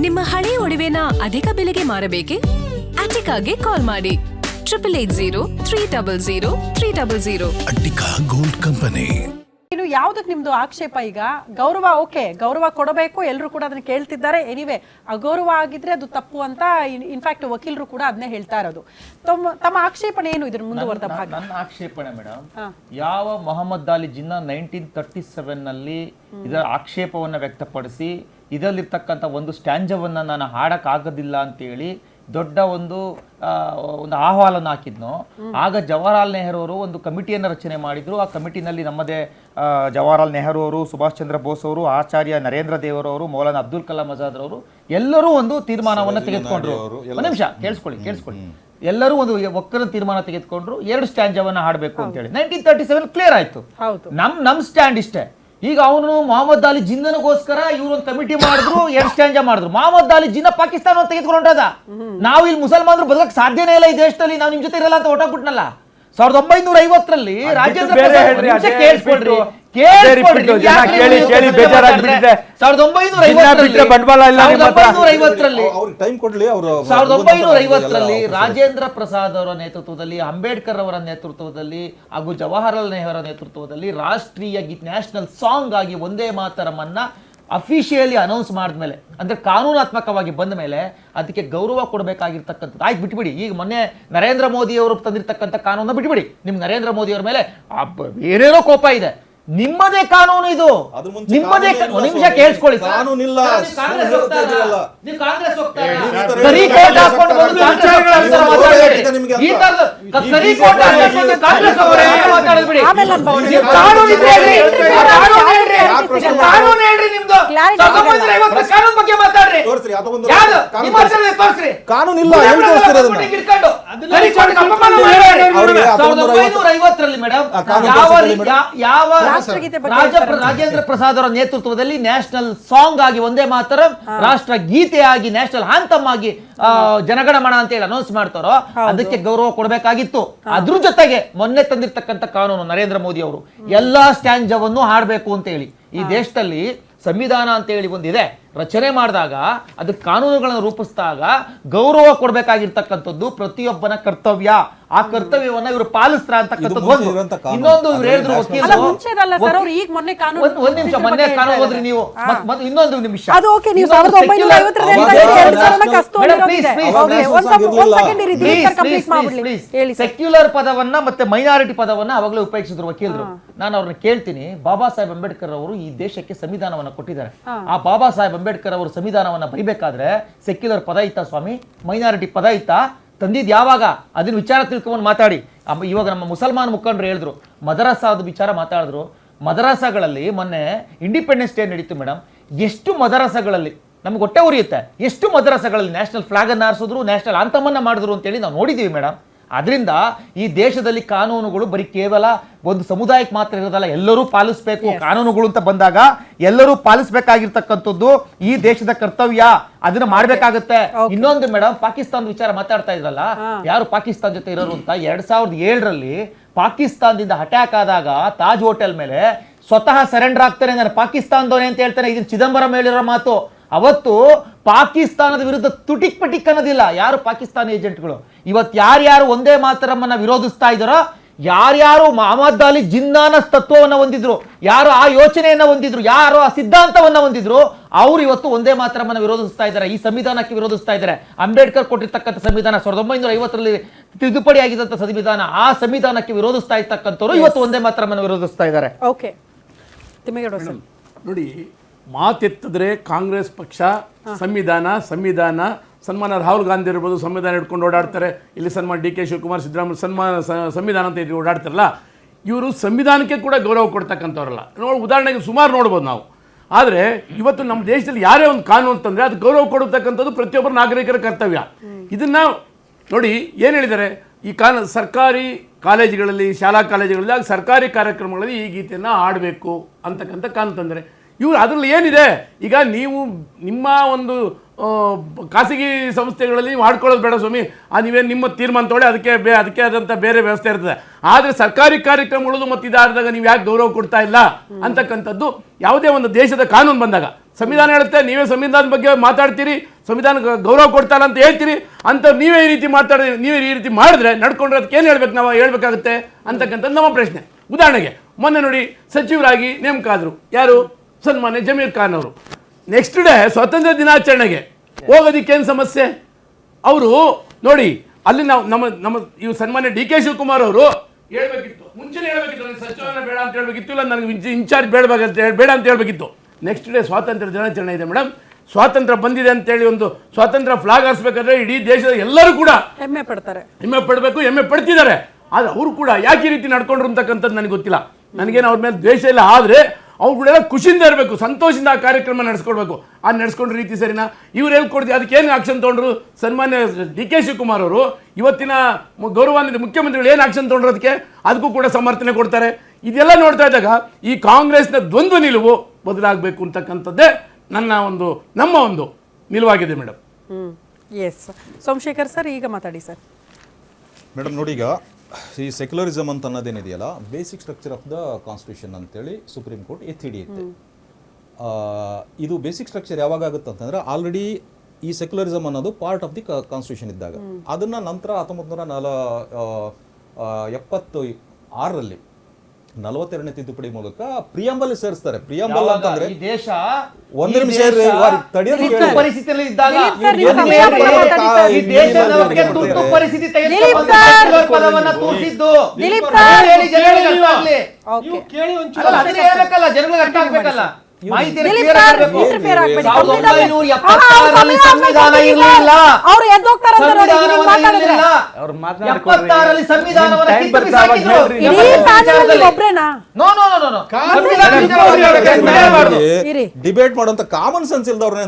ನಿಮ್ಮ ಹಳೆಯ ಒಡವೆನ ಅಧಿಕ ಬೆಲೆಗೆ ಮಾರಬೇಕೆ? ಅಟಿಕಾಗೆ ಕಾಲ್ ಮಾಡಿ 8803000300. Attica gold company. ಇನ್ನು ಯಾವುದಕ್ಕೆ ನಿಮ್ದು ಆಕ್ಷೇಪ? ಈಗ ಗೌರವ, ಓಕೆ, ಗೌರವ ಕೊಡಬೇಕು, ಎಲ್ಲರೂ ಕೂಡ ಅದನ್ನ ಕೇಳ್ತಿದ್ದಾರೆ. ಎನಿವೆ, ಅಗೌರವ ಆಗಿದ್ರೆ ಅದು ತಪ್ಪು ಅಂತ ಇನ್ಫ್ಯಾಕ್ಟ್ ವಕೀಲರು ಕೂಡ ಅದನ್ನೇ ಹೇಳ್ತಾ ಇರೋದು. ತಮ್ಮ ಆಕ್ಷೇಪಣೆ ಏನು ಇದ್ರ ಮುಂದುವರೆದ ಭಾಗ? ನನ್ನ ಆಕ್ಷೇಪಣೆ ಮೇಡಮ್, ಯಾವ ಮೊಹಮ್ಮದ್ ಅಲಿ ಜಿನ್ನಾ 1937 ನಲ್ಲಿ ಇದರ ಆಕ್ಷೇಪವನ್ನ ವ್ಯಕ್ತಪಡಿಸಿ ಇದರಲ್ಲಿರ್ತಕ್ಕಂಥ ಒಂದು ಸ್ಟ್ಯಾಂಜವನ್ನ ನಾನು ಹಾಡಕ್ಕಾಗೋದಿಲ್ಲ ಅಂತೇಳಿ ದೊಡ್ಡ ಒಂದು ಆಹ್ವಾನ ಹಾಕಿದ್ನೋ, ಆಗ ಜವಾಹರ್ಲಾಲ್ ನೆಹರು ಅವರು ಒಂದು ಕಮಿಟಿಯನ್ನು ರಚನೆ ಮಾಡಿದ್ರು. ಆ ಕಮಿಟಿನಲ್ಲಿ ನಮ್ಮದೇ ಜವಾಹರ್ಲಾಲ್ ನೆಹರು ಅವರು, ಸುಭಾಷ್ ಚಂದ್ರ ಬೋಸ್ ಅವರು, ಆಚಾರ್ಯ ನರೇಂದ್ರ ದೇವರ್ ಅವರು, ಮೌಲಾನಾ ಅಬ್ದುಲ್ ಕಲಾಂ ಆಜಾದ್ ಅವರು ಎಲ್ಲರೂ ಒಂದು ತೀರ್ಮಾನವನ್ನು ತೆಗೆದುಕೊಂಡ್ರು. ಒಂದು ನಿಮಿಷ ಕೇಳಿಸ್ಕೊಳ್ಳಿ. ಎಲ್ಲರೂ ಒಂದು ಒಕ್ಕರ ತೀರ್ಮಾನ ತೆಗೆದುಕೊಂಡ್ರು, 2 ಸ್ಟ್ಯಾಂಜವನ್ನ ಹಾಡಬೇಕು ಅಂತ ಹೇಳಿ. 1937 ಕ್ಲಿಯರ್ ಆಯ್ತು. ನಮ್ ಸ್ಟ್ಯಾಂಡ್ ಇಷ್ಟೇ. ಈಗ ಅವನು ಮೊಹಮ್ಮದ್ ಅಲಿ ಜಿನ್ನನಿಗೋಸ್ಕರ ಇವ್ರೊಂದು ಕಮಿಟಿ ಮಾಡಿದ್ರು, 2 ಸ್ಟ್ಯಾಂಜ ಮಾಡಿದ್ರು. ಮೊಹಮ್ಮದ್ ಅಲಿ ಜಿನ್ನಾ ಪಾಕಿಸ್ತಾನ ತೆಗೆದುಕೊಂಡದ. ನಾವು ಇಲ್ಲಿ ಮುಸಲ್ಮಾನರು ಬದಲಕ್ಕೆ ಸಾಧ್ಯನೇ ಇಲ್ಲ ಈ ದೇಶದಲ್ಲಿ, ನಾವು ನಿಮ್ ಜೊತೆ ಇರಲ್ಲ ಅಂತ ಹೊರಟಾಗ್ಬಿಟ್ನಲ್ಲ. 1950ರಲ್ಲಿ ರಾಜೇಂದ್ರ ಪ್ರಸಾದ್ ಅವರ ನೇತೃತ್ವದಲ್ಲಿ, ಅಂಬೇಡ್ಕರ್ ಅವರ ನೇತೃತ್ವದಲ್ಲಿ ಹಾಗೂ ಜವಾಹರ್ಲಾಲ್ ನೆಹರು ಅವರ ನೇತೃತ್ವದಲ್ಲಿ ರಾಷ್ಟ್ರೀಯ ಗೀತ್ ನ್ಯಾಷನಲ್ ಸಾಂಗ್ ಆಗಿ ಒಂದೇ ಮಾತರಮನ್ನ ಅಫಿಷಿಯಲಿ ಅನೌನ್ಸ್ ಮಾಡಿದ್ಮೇಲೆ, ಅಂದ್ರೆ ಕಾನೂನಾತ್ಮಕವಾಗಿ ಬಂದ ಮೇಲೆ ಅದಕ್ಕೆ ಗೌರವ ಕೊಡಬೇಕಾಗಿರ್ತಕ್ಕಂಥದ್ದು ಆಯ್ತು. ಬಿಟ್ಬಿಡಿ, ಈಗ ಮೊನ್ನೆ ನರೇಂದ್ರ ಮೋದಿ ಅವರು ತಂದಿರ್ತಕ್ಕಂಥ ಕಾನೂನ ಬಿಟ್ಬಿಡಿ. ನಿಮ್ಗೆ ನರೇಂದ್ರ ಮೋದಿ ಅವರ ಮೇಲೆ ಏನೇನೋ ಕೋಪ ಇದೆ. ನಿಮ್ಮದೇ ಕಾನೂನು ಇದು, ನಿಮ್ಮದೇ. ನಿಮಿಷ ಕೇಳಿಸ್ಕೊಳ್ಳಿ. ಕಾನೂನಿಲ್ಲ. ಕಾನೂನಿಲ್ಲ. ರಾಜೇಂದ್ರ ಪ್ರಸಾದ್ ಅವರ ನೇತೃತ್ವದಲ್ಲಿ ನ್ಯಾಷನಲ್ ಸಾಂಗ್ ಆಗಿ ಒಂದೇ ಮಾತರಂ, ರಾಷ್ಟ್ರ ಗೀತೆಯಾಗಿ ನ್ಯಾಷನಲ್ ಆಂಥಮ್ ಆಗಿ ಜನಗಣಮನ ಅಂತ ಹೇಳಿ ಅನೌನ್ಸ್ ಮಾಡ್ತಾರೋ ಅದಕ್ಕೆ ಗೌರವ ಕೊಡಬೇಕಾಗಿತ್ತು. ಅದ್ರ ಜೊತೆಗೆ ಮೊನ್ನೆ ತಂದಿರ್ತಕ್ಕಂಥ ಕಾನೂನು ನರೇಂದ್ರ ಮೋದಿ ಅವರು ಎಲ್ಲಾ ಸ್ಟ್ಯಾಂಜವನ್ನು ಹಾಡಬೇಕು ಅಂತ ಹೇಳಿ. ಈ ದೇಶದಲ್ಲಿ ಸಂವಿಧಾನ ಅಂತ ಹೇಳಿ ಒಂದಿದೆ, ರಚನೆ ಮಾಡಿದಾಗ ಅದಕ್ಕೆ ಕಾನೂನುಗಳನ್ನು ರೂಪಿಸಿದಾಗ ಗೌರವ ಕೊಡಬೇಕಾಗಿರ್ತಕ್ಕಂಥದ್ದು ಪ್ರತಿಯೊಬ್ಬನ ಕರ್ತವ್ಯ. ಆ ಕರ್ತವ್ಯವನ್ನ ಇವರು ಪಾಲಿಸ್ತಾರ ಅಂತಕ್ಕಂಥದ್ದು ಒಂದು. ಇನ್ನೊಂದು ಇವ್ರು ಹೇಳಿದ್ರು ವಕೀಲರು, ಒಂದ್ ನಿಮಿಷ, ಮೊನ್ನೆ ಕಾನೂನು ಹೋದ್ರಿ ನೀವು, ಇನ್ನೊಂದು ನಿಮಿಷ. ಸೆಕ್ಯುಲರ್ ಪದವನ್ನ ಮತ್ತೆ ಮೈನಾರಿಟಿ ಪದವನ್ನ ಅವಾಗಲೇ ಉಪಯೋಗಿಸಿದ್ರು ವಕೀಲರು. ನಾನು ಅವ್ರನ್ನ ಕೇಳ್ತೀನಿ, ಬಾಬಾ ಸಾಹೇಬ್ ಅಂಬೇಡ್ಕರ್ ಅವರು ಈ ದೇಶಕ್ಕೆ ಸಂವಿಧಾನವನ್ನ ಕೊಟ್ಟಿದ್ದಾರೆ. ಆ ಬಾಬಾ ಸಾಹೇಬ್ ಅಂಬೇಡ್ಕರ್ ಅವರು ಸಂವಿಧಾನವನ್ನ ಬರಿಬೇಕಾದ್ರೆ ಸೆಕ್ಯುಲರ್ ಪದ ಇತ್ತಾ ಸ್ವಾಮಿ? ಮೈನಾರಿಟಿ ಪದ ಇತ್ತಾ? ತಂದಿದ್ ಯಾವಾಗ? ಅದನ್ನ ವಿಚಾರ ತಿಳ್ಕೊಂಡು ಮಾತಾಡಿ. ಇವಾಗ ನಮ್ಮ ಮುಸಲ್ಮಾನ್ ಮುಖಂಡರು ಹೇಳಿದ್ರು, ಮದರಸಾದ ವಿಚಾರ ಮಾತಾಡಿದ್ರು. ಮದರಸಾಗಳಲ್ಲಿ ಮೊನ್ನೆ ಇಂಡಿಪೆಂಡೆನ್ಸ್ ಡೇ ನಡೀತು ಮೇಡಮ್. ಎಷ್ಟು ಮದರಸಾಗಳಲ್ಲಿ ನಮ್ಗೆ ಹೊಟ್ಟೆ ಉರಿಯುತ್ತೆ. ಎಷ್ಟು ಮದರಸಾಗಳಲ್ಲಿ ನ್ಯಾಷನಲ್ ಫ್ಲಾಗ್ ಅನ್ನ ಹಾರಿಸಿದ್ರು, ನ್ಯಾಷನಲ್ ಆಂಥಮ್ ಅನ್ನ ಮಾಡಿದ್ರು ಅಂತೇಳಿ ನಾವು ನೋಡಿದೀವಿ ಮೇಡಮ್. ಅದರಿಂದ ಈ ದೇಶದಲ್ಲಿ ಕಾನೂನುಗಳು ಬರೀ ಕೇವಲ ಒಂದು ಸಮುದಾಯಕ್ಕೆ ಮಾತ್ರ ಇರೋದಲ್ಲ, ಎಲ್ಲರೂ ಪಾಲಿಸಬೇಕು. ಕಾನೂನುಗಳು ಅಂತ ಬಂದಾಗ ಎಲ್ಲರೂ ಪಾಲಿಸಬೇಕಾಗಿರ್ತಕ್ಕಂಥದ್ದು ಈ ದೇಶದ ಕರ್ತವ್ಯ, ಅದನ್ನ ಮಾಡ್ಬೇಕಾಗತ್ತೆ. ಇನ್ನೊಂದು ಮೇಡಮ್, ಪಾಕಿಸ್ತಾನದ ವಿಚಾರ ಮಾತಾಡ್ತಾ ಇದ್ರಲ್ಲ, ಯಾರು ಪಾಕಿಸ್ತಾನ ಜೊತೆ ಇರೋರು ಅಂತ. 2007ರಲ್ಲಿ ಪಾಕಿಸ್ತಾನದಿಂದ ಅಟ್ಯಾಕ್ ಆದಾಗ ತಾಜ್ ಹೋಟೆಲ್ ಮೇಲೆ ಸ್ವತಃ ಸರೆಂಡರ್ ಆಗ್ತಾರೆ, ನಾನು ಪಾಕಿಸ್ತಾನದವನೇ ಅಂತ ಹೇಳ್ತಾನೆ. ಇದನ್ನ ಚಿದಂಬರಂ ಹೇಳಿರೋ ಮಾತು. ಅವತ್ತು ಪಾಕಿಸ್ತಾನದ ವಿರುದ್ಧ ತುಟಿಕ್ ಪಟಿಕ್ ಅನ್ನೋದಿಲ್ಲ ಯಾರು ಪಾಕಿಸ್ತಾನಿ ಏಜೆಂಟ್ಗಳು. ಇವತ್ತು ಯಾರ್ಯಾರು ಒಂದೇ ಮಾತರಮ್ಮನ್ನ ವಿರೋಧಿಸ್ತಾ ಇದ್ದಾರೋ, ಯಾರ್ಯಾರು ಮೊಹಮ್ಮದ್ ಅಲಿ ಜಿನ್ನಾನ ತತ್ವವನ್ನು ಹೊಂದಿದ್ರು, ಯಾರು ಆ ಯೋಚನೆಯನ್ನ ಹೊಂದಿದ್ರು, ಯಾರು ಆ ಸಿದ್ಧಾಂತವನ್ನ ಹೊಂದಿದ್ರು, ಅವ್ರು ಇವತ್ತು ಒಂದೇ ಮಾತರಮ್ಮನ್ನ ವಿರೋಧಿಸ್ತಾ ಇದ್ದಾರೆ. ಈ ಸಂವಿಧಾನಕ್ಕೆ ವಿರೋಧಿಸ್ತಾ ಇದ್ದಾರೆ. ಅಂಬೇಡ್ಕರ್ ಕೊಟ್ಟಿರ್ತಕ್ಕಂಥ ಸಂವಿಧಾನ 1950ರಲ್ಲಿ ತಿದ್ದುಪಡಿ ಆಗಿದ್ದಂಥ ಸಂವಿಧಾನ, ಆ ಸಂವಿಧಾನಕ್ಕೆ ವಿರೋಧಿಸ್ತಾ ಇರ್ತಕ್ಕಂಥವ್ರು ಇವತ್ತು ಒಂದೇ ಮಾತರಮ್ಮನ್ನ ವಿರೋಧಿಸ್ತಾ ಇದ್ದಾರೆ. ನೋಡಿ, ಮಾತೆತ್ತಿದ್ರೆ ಕಾಂಗ್ರೆಸ್ ಪಕ್ಷ ಸಂವಿಧಾನ ಸನ್ಮಾನ ರಾಹುಲ್ ಗಾಂಧಿ ಇರ್ಬೋದು, ಸಂವಿಧಾನ ಹಿಡ್ಕೊಂಡು ಓಡಾಡ್ತಾರೆ. ಇಲ್ಲಿ ಸನ್ಮಾನ DK ಶಿವಕುಮಾರ್, ಸಿದ್ದರಾಮಯ್ಯ ಸಂವಿಧಾನ ಅಂತ ಓಡಾಡ್ತಾರಲ್ಲ, ಇವರು ಸಂವಿಧಾನಕ್ಕೆ ಕೂಡ ಗೌರವ ಕೊಡ್ತಕ್ಕಂಥವ್ರಲ್ಲ. ಉದಾಹರಣೆಗೆ ಸುಮಾರು ನೋಡ್ಬೋದು ನಾವು. ಆದರೆ ಇವತ್ತು ನಮ್ಮ ದೇಶದಲ್ಲಿ ಯಾರೇ ಒಂದು ಕಾನೂನು ಅಂತಂದರೆ ಅದು ಗೌರವ ಕೊಡತಕ್ಕಂಥದ್ದು ಪ್ರತಿಯೊಬ್ಬರ ನಾಗರಿಕರ ಕರ್ತವ್ಯ. ಇದನ್ನು ನೋಡಿ ಏನು ಹೇಳಿದ್ದಾರೆ, ಈ ಸರ್ಕಾರಿ ಕಾಲೇಜುಗಳಲ್ಲಿ, ಶಾಲಾ ಕಾಲೇಜುಗಳಲ್ಲಿ, ಸರ್ಕಾರಿ ಕಾರ್ಯಕ್ರಮಗಳಲ್ಲಿ ಈ ಗೀತೆಯನ್ನು ಆಡಬೇಕು ಅಂತಕ್ಕಂಥ ಕಾನೂನು ತಂದರೆ ಇವರು ಅದರಲ್ಲಿ ಏನಿದೆ? ಈಗ ನೀವು ನಿಮ್ಮ ಒಂದು ಖಾಸಗಿ ಸಂಸ್ಥೆಗಳಲ್ಲಿ ನೀವು ಆಡ್ಕೊಳ್ಳೋದು ಬೇಡ ಸ್ವಾಮಿ, ನೀವೇನು ನಿಮ್ಮ ತೀರ್ಮಾನ ತೊಗೊಳ್ಳಿ, ಅದಕ್ಕೆ ಆದಂಥ ಬೇರೆ ವ್ಯವಸ್ಥೆ ಇರ್ತದೆ. ಆದರೆ ಸರ್ಕಾರಿ ಕಾರ್ಯಕ್ರಮಗಳು ಮತ್ತು ಇದಾದಾಗ ನೀವು ಯಾಕೆ ಗೌರವ ಕೊಡ್ತಾ ಇಲ್ಲ ಅಂತಕ್ಕಂಥದ್ದು ಯಾವುದೇ ಒಂದು ದೇಶದ ಕಾನೂನು ಬಂದಾಗ ಸಂವಿಧಾನ ಹೇಳುತ್ತೆ, ನೀವೇ ಸಂವಿಧಾನದ ಬಗ್ಗೆ ಮಾತಾಡ್ತೀರಿ, ಸಂವಿಧಾನ ಗೌರವ ಕೊಡ್ತಾರ ಅಂತ ಹೇಳ್ತೀರಿ, ಅಂತ ನೀವೇ ಈ ರೀತಿ ನೀವೇ ಈ ರೀತಿ ಮಾಡಿದ್ರೆ ನಡ್ಕೊಂಡ್ರೆ ಅದಕ್ಕೆ ಏನು ಹೇಳ್ಬೇಕು, ನಾವು ಹೇಳ್ಬೇಕಾಗುತ್ತೆ ಅಂತಕ್ಕಂಥದ್ದು ನಮ್ಮ ಪ್ರಶ್ನೆ. ಉದಾಹರಣೆಗೆ ಮೊನ್ನೆ ನೋಡಿ ಸಚಿವರಾಗಿ ನೇಮಕ ಆದರು ಯಾರು, ಸನ್ಮಾನ್ಯ ಜಮೀರ್ ಖಾನ್ ಅವರು. ನೆಕ್ಸ್ಟ್ ಡೇ ಸ್ವಾತಂತ್ರ್ಯ ದಿನಾಚರಣೆಗೆ ಹೋಗೋದಿಕ್ಕೇನು ಸಮಸ್ಯೆ? ಅವರು ನೋಡಿ ಅಲ್ಲಿ ನಮ್ಮ ಇವು ಸನ್ಮಾನ್ಯ DK ಶಿವಕುಮಾರ್ ಅವರು ಹೇಳ್ಬೇಕಿತ್ತು, ಮುಂಚೆನೇ ಹೇಳ್ಬೇಕಿತ್ತು, ನನಗೆ ಸಚಿವನ ಬೇಡ ಅಂತ ಹೇಳ್ಬೇಕಿತ್ತು, ಇಲ್ಲ ನನಗೆ ಇನ್ಚಾರ್ಜ್ ಬೇಡ ಅಂತ ಹೇಳ್ಬೇಕಿತ್ತು. ನೆಕ್ಸ್ಟ್ ಡೇ ಸ್ವಾತಂತ್ರ್ಯ ದಿನಾಚರಣೆ ಇದೆ ಮೇಡಮ್, ಸ್ವಾತಂತ್ರ್ಯ ಬಂದಿದೆ ಅಂತೇಳಿ ಒಂದು ಸ್ವಾತಂತ್ರ್ಯ ಫ್ಲಾಗ್ ಹಾರಿಸ್ಬೇಕಾದ್ರೆ ಇಡೀ ದೇಶದ ಎಲ್ಲರೂ ಕೂಡ ಹೆಮ್ಮೆ ಪಡ್ತಾರೆ, ಹೆಮ್ಮೆ ಪಡಬೇಕು, ಹೆಮ್ಮೆ ಪಡ್ತಿದ್ದಾರೆ. ಆದರೆ ಅವರು ಕೂಡ ಯಾಕೆ ಈ ರೀತಿ ನಡ್ಕೊಂಡ್ರು ಅಂತಕ್ಕಂಥದ್ದು ನನಗೆ ಗೊತ್ತಿಲ್ಲ. ನನಗೇನು ಅವ್ರ ಮೇಲೆ ದ್ವೇಷ ಇಲ್ಲ, ಆದರೆ ಅವ್ರು ಕೂಡ ಖುಷಿಯಿಂದ ಇರಬೇಕು, ಸಂತೋಷದಿಂದ ಆ ಕಾರ್ಯಕ್ರಮ ನಡೆಸ್ಕೊಡ್ಬೇಕು. ಆ ನಡೆಸ್ಕೊಂಡ್ರ ರೀತಿ ಸರಿನಾ? ಇವ್ರು ಹೇಳ್ಕೊಡ್ತೀವಿ, ಅದಕ್ಕೇನು ಆಕ್ಷನ್ ತೊಗೊಂಡ್ರು? ಸನ್ಮಾನ್ಯ DK ಶಿವಕುಮಾರ್ ಅವರು ಇವತ್ತಿನ ಗೌರವಾನ್ವಿತ ಮುಖ್ಯಮಂತ್ರಿಗಳು ಏನು ಆಕ್ಷನ್ ತೊಗೊಂಡ್ರು ಅದಕ್ಕೂ ಕೂಡ ಸಮರ್ಥನೆ ಕೊಡ್ತಾರೆ. ಇದೆಲ್ಲ ನೋಡ್ತಾ ಇದ್ದಾಗ ಈ ಕಾಂಗ್ರೆಸ್ನ ದ್ವಂದ್ವ ನಿಲುವು ಬದಲಾಗಬೇಕು ಅಂತಕ್ಕಂಥದ್ದೇ ನಮ್ಮ ಒಂದು ನಿಲುವಾಗಿದೆ ಮೇಡಮ್. ಎಸ್ ಸೋಮಶೇಖರ್ ಸರ್, ಈಗ ಮಾತಾಡಿ ಸರ್. ಮೇಡಮ್ ನೋಡಿ, ಈಗ ಈ ಸೆಕ್ಯುಲರಿಸಮ್ ಅಂತ ಅನ್ನೋದೇನಿದೆಯಲ್ಲ, basic structure of the constitution ಅಂತೇಳಿ ಸುಪ್ರೀಂ ಕೋರ್ಟ್ ಎತ್ತಿ ಹಿಡಿಯುತ್ತೆ. ಇದು ಬೇಸಿಕ್ ಸ್ಟ್ರಕ್ಚರ್ ಯಾವಾಗ ಆಗುತ್ತೆ ಅಂತಂದ್ರೆ, ಆಲ್ರೆಡಿ ಈ ಸೆಕ್ಯುಲರಿಸಮ್ ಅನ್ನೋದು ಪಾರ್ಟ್ ಆಫ್ ದಿ ಕಾನ್ಸ್ಟಿಟ್ಯೂಷನ್ ಇದ್ದಾಗ, ಅದನ್ನ ನಂತರ 1976ರಲ್ಲಿ 42ನೇ ತಿದ್ದುಪಡಿ ಮೂಲಕ ಪ್ರಿಯಾಂಬಲ್ ಸೇರಿಸ್ತಾರೆ. ಪ್ರಿಯಾಂಬಲ್ ಅಂತಂದ್ರೆ ಈ ದೇಶ ಒಂದು ನಿಮಿಷ ತಡೆಯೋದು ಪರಿಸ್ಥಿತಿಯಲ್ಲಿ ಇದ್ದಾಗ ಈ ದೇಶ ನಮಗೆ ತುರ್ತು ಪರಿಸ್ಥಿತಿ ಪದವನ್ನ ತೋರಿಸಿದ್ದು ಹೇಳ್ಬೇಕಲ್ಲ, ಜನಗಳಿಗೆ ಅರ್ಥ ಆಗ್ಬೇಕಲ್ಲ, ಮಾಹಿತಿ ಸಂವಿಧಾನ ಇರಲಿಲ್ಲ, 76ರಲ್ಲಿ ಡಿಬೇಟ್ ಮಾಡುವಂತ ಕಾಮನ್ ಸೆನ್ಸ್ ಇಲ್ದವ್ರನ್ನ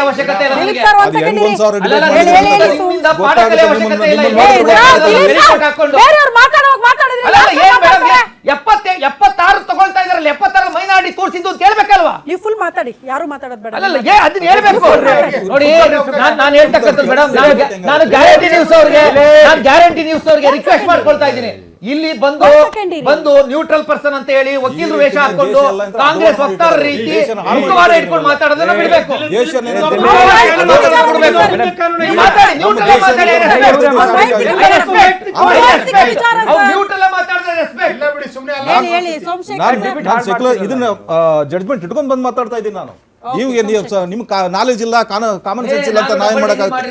ಅವಶ್ಯಕತೆ ಇಲ್ಲ. 76 ತಗೊಳ್ತಾ ಇದಾರಲ್ಲ, 76 ಮೈನಾರಿಟಿ ತೋರಿಸಿದ್ದು ಅಂತ ಹೇಳ್ಬೇಕಲ್ವಾ? ನೀವು ಫುಲ್ ಮಾತಾಡಿ, ಯಾರು ಮಾತಾಡೋದು ಬೇಡ. ಅಲ್ಲ ಅದನ್ನ ಹೇಳ್ಬೇಕು ನೋಡಿ. ನಾನು ಹೇಳ್ತಕ್ಕಂಥದ್ದು ಮೇಡಮ್, ನಾನು ಗ್ಯಾರಂಟಿ ನ್ಯೂಸ್ ಅವ್ರಿಗೆ ರಿಕ್ವೆಸ್ಟ್ ಮಾಡ್ಕೊಳ್ತಾ ಇದ್ದೀನಿ, ಇಲ್ಲಿ ಬಂದು ನ್ಯೂಟ್ರಲ್ ಪರ್ಸನ್ ಅಂತ ಹೇಳಿ ವಕೀಲರು ವೇಷ ಹಾಕೊಂಡು ಕಾಂಗ್ರೆಸ್ ವಕ್ತಾರರ ರೀತಿ ಮುಖವಾಡ ಇಟ್ಕೊಂಡು ಮಾತಾಡೋದನ್ನ ಬಿಡಬೇಕು. ಇದನ್ನ ಜಡ್ಜ್ಮೆಂಟ್ ಇಟ್ಕೊಂಡು ಬಂದು ಮಾತಾಡ್ತಾ ಇದ್ದೀನಿ ನಾನು. ನೀವು ನಿಮ್ ನಾಲೆಜ್ ಇಲ್ಲ, ಕಾಮನ್ ಸೆನ್ಸ್ ಇಲ್ಲ ಅಂತ ನಾವೇನ್ ಮಾಡಕ್ಕಾಗುತ್ತೆ?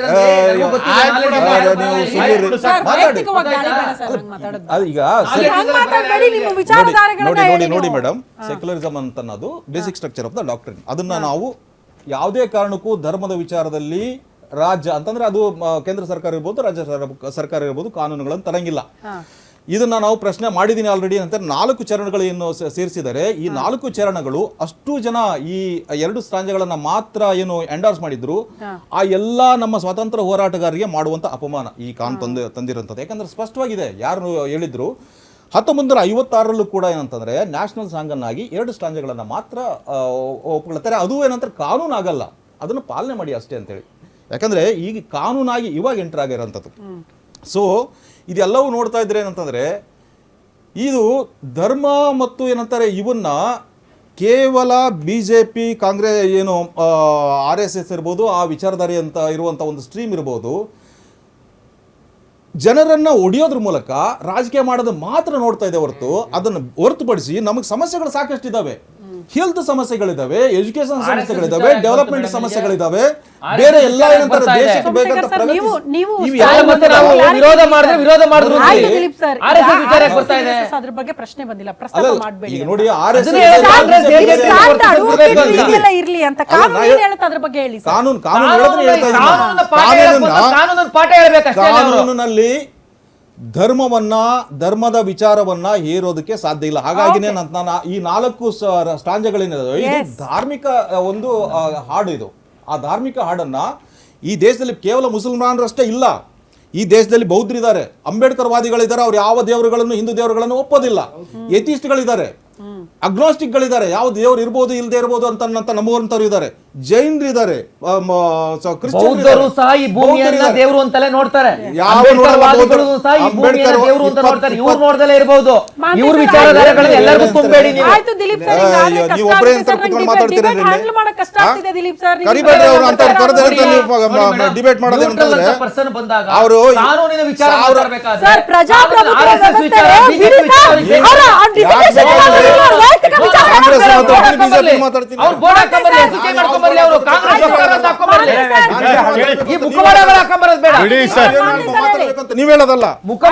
ಈಗ ನೋಡಿ ಮೇಡಮ್, ಸೆಕ್ಯುಲರಿಸಮ್ ಅಂತ ಅನ್ನೋದು basic structure of the doctrine. ಅದನ್ನ ನಾವು ಯಾವುದೇ ಕಾರಣಕ್ಕೂ ಧರ್ಮದ ವಿಚಾರದಲ್ಲಿ ರಾಜ್ಯ ಅಂತಂದ್ರೆ ಅದು ಕೇಂದ್ರ ಸರ್ಕಾರ ಇರ್ಬೋದು, ರಾಜ್ಯ ಸರ್ಕಾರ ಇರ್ಬೋದು, ಕಾನೂನುಗಳನ್ನು ತರಂಗಿಲ್ಲ. ಇದನ್ನ ನಾವು ಪ್ರಶ್ನೆ ಮಾಡಿದೀನಿ ಆಲ್ರೆಡಿ ಅಂತ 4 ಚರಣಗಳು ಏನು ಸೇರಿಸಿದರೆ, ಈ 4 ಚರಣಗಳು ಅಷ್ಟು ಜನ ಈ 2 ಸ್ಟ್ರಾಂಜಗಳನ್ನ ಮಾತ್ರ ಏನು ಎಂಡಾರ್ಸ್ ಮಾಡಿದ್ರು, ಆ ಎಲ್ಲಾ ನಮ್ಮ ಸ್ವಾತಂತ್ರ್ಯ ಹೋರಾಟಗಾರರಿಗೆ ಮಾಡುವಂತ ಅಪಮಾನ ಈ ತಂದಿರುವಂತದ್ದು. ಯಾಕಂದ್ರೆ ಸ್ಪಷ್ಟವಾಗಿದೆ, ಯಾರು ಹೇಳಿದ್ರು 1956ರಲ್ಲೂ ಕೂಡ ಏನಂತಂದ್ರೆ ನ್ಯಾಷನಲ್ ಸಾಂಗ್ ಅನ್ನಾಗಿ 2 ಸ್ಟ್ರಾಂಜಗಳನ್ನ ಮಾತ್ರ ಒಪ್ಕೊಳ್ತಾರೆ. ಅದು ಏನಂತಾರೆ ಕಾನೂನು ಆಗಲ್ಲ, ಅದನ್ನು ಪಾಲನೆ ಮಾಡಿ ಅಷ್ಟೇ ಅಂತೇಳಿ. ಯಾಕಂದ್ರೆ ಈಗ ಕಾನೂನಾಗಿ ಇವಾಗ ಎಂಟರ್ ಆಗಿರೋಂಥದ್ದು. ಸೊ ಇದೆಲ್ಲವೂ ನೋಡ್ತಾ ಇದ್ರೆ ಏನಂತಂದ್ರೆ, ಇದು ಧರ್ಮ ಮತ್ತು ಏನಂತಾರೆ ಇವನ್ನ ಕೇವಲ BJP, ಕಾಂಗ್ರೆಸ್ ಏನು RSS ಇರ್ಬೋದು, ಆ ವಿಚಾರಧಾರೆ ಅಂತ ಇರುವಂತ ಒಂದು ಸ್ಟ್ರೀಮ್ ಇರ್ಬೋದು, ಜನರನ್ನ ಒಡೆಯೋದ್ರ ಮೂಲಕ ರಾಜಕೀಯ ಮಾಡೋದು ಮಾತ್ರ ನೋಡ್ತಾ ಇದೆ ಹೊರತು, ಅದನ್ನು ಹೊರತುಪಡಿಸಿ ನಮಗೆ ಸಮಸ್ಯೆಗಳು ಸಾಕಷ್ಟು ಇದಾವೆ. ಹೆಲ್ತ್ ಸಮಸ್ಯೆಗಳಿದಾವೆ, ಎಜುಕೇಶನ್ ಸಮಸ್ಯೆಗಳಿದಾವೆ, ಡೆವಲಪ್ಮೆಂಟ್ ಸಮಸ್ಯೆಗಳಿದಾವೆ, ಬೇರೆ ಎಲ್ಲ ಏನಂತಾರೆ ದೇಶಕ್ಕೆ ಬೇಕಂತ ಅದ್ರ ಬಗ್ಗೆ ಪ್ರಶ್ನೆ ಬಂದಿಲ್ಲ, ಪ್ರಸ್ತಾಪ ಮಾಡಬೇಡಿ. ಈಗ ನೋಡಿ ಇರ್ಲಿ ಅಂತ ಕಾನೂನು ಹೇಳುತ್ತೆ, ಅದ್ರ ಬಗ್ಗೆ ಹೇಳಿ. ಕಾನೂನಿನಲ್ಲಿ ಧರ್ಮದ ವಿಚಾರವನ್ನ ಹೇರೋದಕ್ಕೆ ಸಾಧ್ಯ ಇಲ್ಲ. ಹಾಗಾಗಿನೇ ನಾನು ಈ 4 ಸ್ಟ್ರಾಂಜಗಳೇನಿದೆ, ಇದು ಧಾರ್ಮಿಕ ಒಂದು ಹಾಡು. ಇದು ಆ ಧಾರ್ಮಿಕ ಹಾಡನ್ನ ಈ ದೇಶದಲ್ಲಿ ಕೇವಲ ಮುಸಲ್ಮಾನರಷ್ಟೇ ಇಲ್ಲ, ಈ ದೇಶದಲ್ಲಿ ಬೌದ್ಧರಿದ್ದಾರೆ, ಅಂಬೇಡ್ಕರ್ ವಾದಿಗಳಿದ್ದಾರೆ, ಅವ್ರು ಯಾವ ದೇವರುಗಳನ್ನು ಹಿಂದೂ ದೇವರುಗಳನ್ನು ಒಪ್ಪೋದಿಲ್ಲ, ಯತೀಸ್ಟ್ಗಳಿದ್ದಾರೆ. ಅಗ್ನಾಸ್ಟಿಕ್ ಗಳಿದ್ದಾರೆ, ಯಾವ ದೇವ್ರು ಇರ್ಬೋದು ಇಲ್ಲದೆ ಇರ್ಬೋದು ಅಂತ ನಂಬುವಂತವ್ರು ಇದ್ದಾರೆ, ಜೈನರು ಇದ್ದಾರೆ, ಬೌದ್ಧರು ಸಹ ಈ ಭೂಮಿಯನ್ನ ದೇವರು ಅಂತಲೇ ನೋಡ್ತಾರೆ. ಯಾವ ಅಂಬೇಡ್ಕರ್ ನೋಡಲ್ಲ, ವಾದಿಗಳು ಸಹ ಈ ಭೂಮಿಯನ್ನ ಅಂಬೇಡ್ಕರ್ ದೇವರು ಅಂತ ನೋಡ್ತಾರೆ. ಇವ್ರು 20 ನೋಡ್ದಲೇ ಇರಬಹುದು. ಇವ್ರ ವಿಚಾರಧಾರೆಗಳನ್ನ ಎಲ್ಲರಿಗೂ ತುಂಬಬೇಡಿ ನೀವು. ಆಯ್ತು ದಿಲೀಪ್ ಸರ್, ಈಗ ಆದ್ರೆ ಕಷ್ಟ ನೀವು ಒಬ್ಬರೇ ಆಗ್ತಿದೆ ಅಂತ ಸರ್, ಕೂತ್ಕೊಂಡು ನಂಗೆ ಮಾತಾಡ್ತೀರಾ debate handle ಮಾಡಕ್ ಕಷ್ಟ ಆಗ್ತಿದೆ ದಿಲೀಪ್ ಸರ್. ನೀವು ಕರಿಬೇಡಿ ಅವ್ರು ಅಂತ ಕರೆದ್ರೆ ನೋಡಿ ಡಿಬೇಟ್ ಮಾಡೋದೇನಂತಂದ್ರೆ ಪರ್ಸನ್ ಬಂದಾಗ ಅವರು ಕಾನೂನಿನ ವಿಚಾರ ಮಾತಾಡಬೇಕಾದ್ರೆ ಸರ್, ಪ್ರಜಾಪ್ರಭುತ್ವ RSS ವಿಚಾರ, ವ್ಯವಸ್ಥೆ BJP ವಿಚಾರ ಬಿಡಿ ಸರ್. ಅವರ dissertation ಮಾಡೋದಿಲ್ಲ, ವೈಯಕ್ತಿಕ ವಿಚಾರ ಕಾಂಗ್ರೆಸ್ ಮಾತಾಡ್ತಾರೆ. ಮತ್ತು ಬಿಜೆಪಿ ಮಾತಾಡ್ತೀನಿ. ಅವ್ರು ಬೋರ್ಡ್ ಹಾಕೊಂಬರ್ಲಿ, SK ಮಾಡ್ಕೊಂಬರ್ಲಿ, ಅವರು ಕಾಂಗ್ರೆಸ್ ಸರ್ಕಾರ ಅಂತ ಹಾಕೊಂಬರ್ಲಿ. ಈ ಮುಖವಾಡಗಳು ಹಾಕೊಂಬರೋದು ಬೇಡ. ನೀವ್ ಹೇಳೋದಲ್ಲ. ಮುಖ